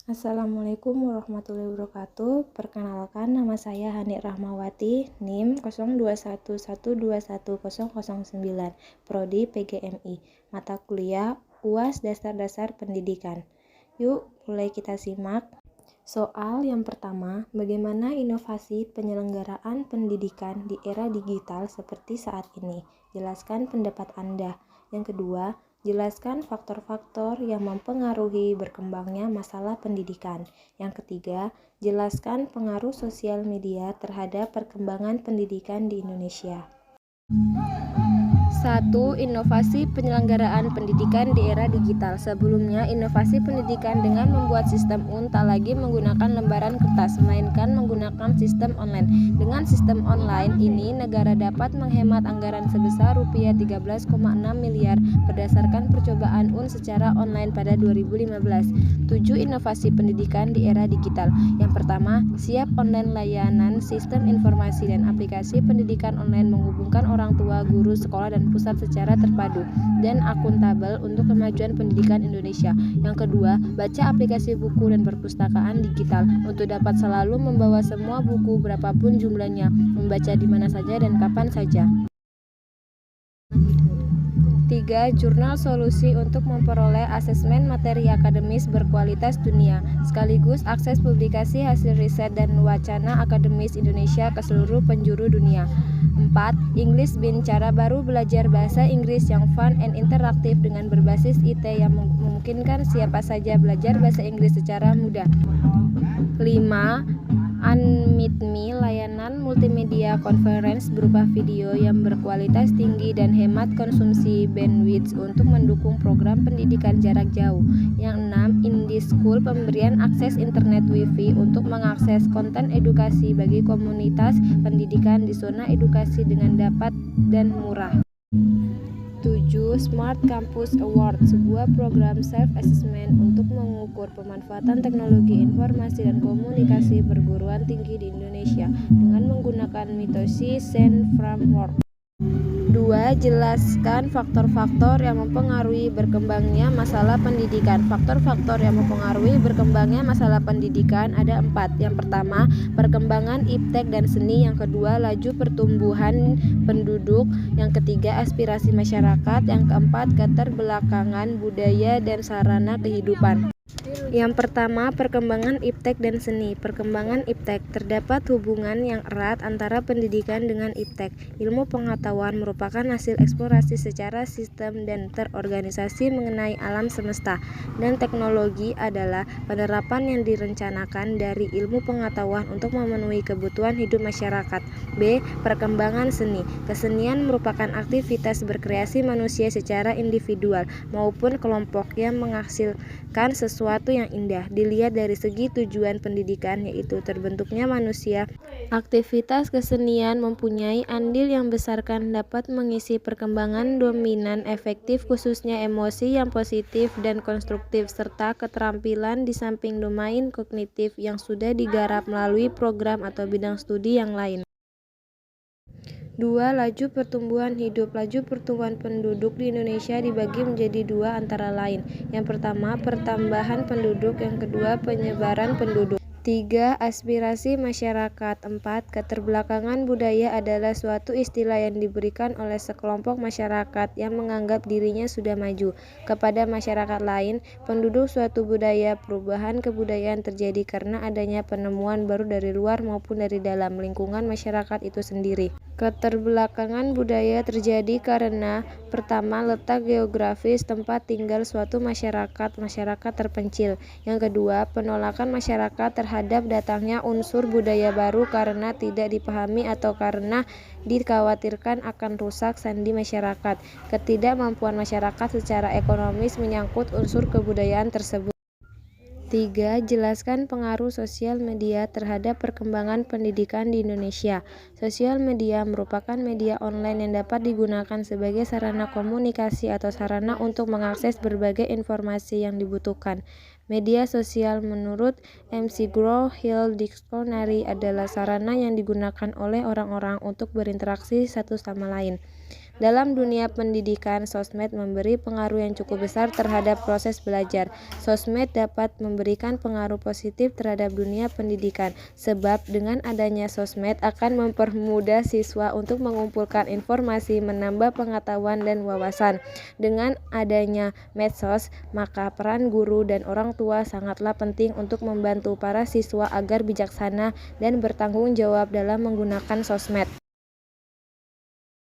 Assalamualaikum warahmatullahi wabarakatuh. Perkenalkan, nama saya Hani Rahmawati, NIM 0211210009, Prodi PGMI, mata kuliah UAS Dasar-Dasar Pendidikan. Yuk, mulai kita simak. Soal yang pertama, bagaimana inovasi penyelenggaraan pendidikan di era digital seperti saat ini? Jelaskan pendapat Anda. Yang kedua, jelaskan faktor-faktor yang mempengaruhi berkembangnya masalah pendidikan. Yang ketiga, jelaskan pengaruh sosial media terhadap perkembangan pendidikan di Indonesia. 1. Inovasi penyelenggaraan pendidikan di era digital. Sebelumnya, inovasi pendidikan dengan membuat sistem UN tak lagi menggunakan lembaran kertas, melainkan menggunakan sistem online. Dengan sistem online ini, negara dapat menghemat anggaran sebesar Rp 13,6 miliar berdasarkan percobaan UN secara online pada 2015. 7. Inovasi pendidikan di era digital. Yang pertama, siap online layanan sistem informasi dan aplikasi pendidikan online menghubungkan orang tua, guru, sekolah, dan pusat secara terpadu dan akuntabel untuk kemajuan pendidikan Indonesia. Yang kedua, baca aplikasi buku dan perpustakaan digital untuk dapat selalu membawa semua buku berapapun jumlahnya, membaca di mana saja dan kapan saja. 3. Jurnal solusi untuk memperoleh asesmen materi akademis berkualitas dunia, sekaligus akses publikasi hasil riset dan wacana akademis Indonesia ke seluruh penjuru dunia. 4. English Bean, cara baru belajar bahasa Inggris yang fun and interaktif dengan berbasis IT yang memungkinkan siapa saja belajar bahasa Inggris secara mudah. 5. Unmeet Me, layanan multimedia conference berupa video yang berkualitas tinggi dan hemat konsumsi bandwidth untuk mendukung program pendidikan jarak jauh. Yang 6. Indie School, pemberian akses internet wifi untuk mengakses konten edukasi bagi komunitas pendidikan di zona edukasi dengan dapat dan murah. 7. Smart Campus Award, sebuah program self-assessment untuk mengukur pemanfaatan teknologi informasi dan komunikasi perguruan tinggi di Indonesia dengan menggunakan Mitosi Zen Framework. 2. Jelaskan faktor-faktor yang mempengaruhi berkembangnya masalah pendidikan. Faktor-faktor yang mempengaruhi berkembangnya masalah pendidikan ada 4. Yang pertama, perkembangan iptek dan seni. Yang kedua, laju pertumbuhan penduduk. Yang ketiga, aspirasi masyarakat. Yang keempat, keterbelakangan budaya dan sarana kehidupan. Yang pertama, perkembangan iptek dan seni. Perkembangan iptek, terdapat hubungan yang erat antara pendidikan dengan iptek. Ilmu pengetahuan merupakan hasil eksplorasi secara sistem dan terorganisasi mengenai alam semesta, dan teknologi adalah penerapan yang direncanakan dari ilmu pengetahuan untuk memenuhi kebutuhan hidup masyarakat. B. Perkembangan seni. Kesenian merupakan aktivitas berkreasi manusia secara individual maupun kelompok yang menghasilkan sesuatu yang indah. Dilihat dari segi tujuan pendidikan, yaitu terbentuknya manusia, aktivitas kesenian mempunyai andil yang besar kan dapat mengisi perkembangan dominan efektif, khususnya emosi yang positif dan konstruktif, serta keterampilan di samping domain kognitif yang sudah digarap melalui program atau bidang studi yang lain. 2. Laju pertumbuhan hidup. Laju pertumbuhan penduduk di Indonesia dibagi menjadi dua antara lain. Yang pertama, pertambahan penduduk. Yang kedua, penyebaran penduduk. 3. Aspirasi masyarakat. 4. Keterbelakangan budaya adalah suatu istilah yang diberikan oleh sekelompok masyarakat yang menganggap dirinya sudah maju kepada masyarakat lain. Penduduk suatu budaya. Perubahan kebudayaan terjadi karena adanya penemuan baru dari luar maupun dari dalam lingkungan masyarakat itu sendiri. Keterbelakangan budaya terjadi karena pertama, letak geografis tempat tinggal suatu masyarakat terpencil. Yang kedua, penolakan masyarakat terhadap datangnya unsur budaya baru karena tidak dipahami atau karena dikhawatirkan akan rusak sandi masyarakat. Ketidakmampuan masyarakat secara ekonomis menyangkut unsur kebudayaan tersebut. 3. Jelaskan pengaruh sosial media terhadap perkembangan pendidikan di Indonesia. Sosial media merupakan media online yang dapat digunakan sebagai sarana komunikasi atau sarana untuk mengakses berbagai informasi yang dibutuhkan. Media sosial menurut McGraw-Hill Dictionary adalah sarana yang digunakan oleh orang-orang untuk berinteraksi satu sama lain. Dalam dunia pendidikan, sosmed memberi pengaruh yang cukup besar terhadap proses belajar. Sosmed dapat memberikan pengaruh positif terhadap dunia pendidikan, sebab dengan adanya sosmed akan mempermudah siswa untuk mengumpulkan informasi, menambah pengetahuan dan wawasan. Dengan adanya medsos, maka peran guru dan orang tua sangatlah penting untuk membantu para siswa agar bijaksana dan bertanggung jawab dalam menggunakan sosmed.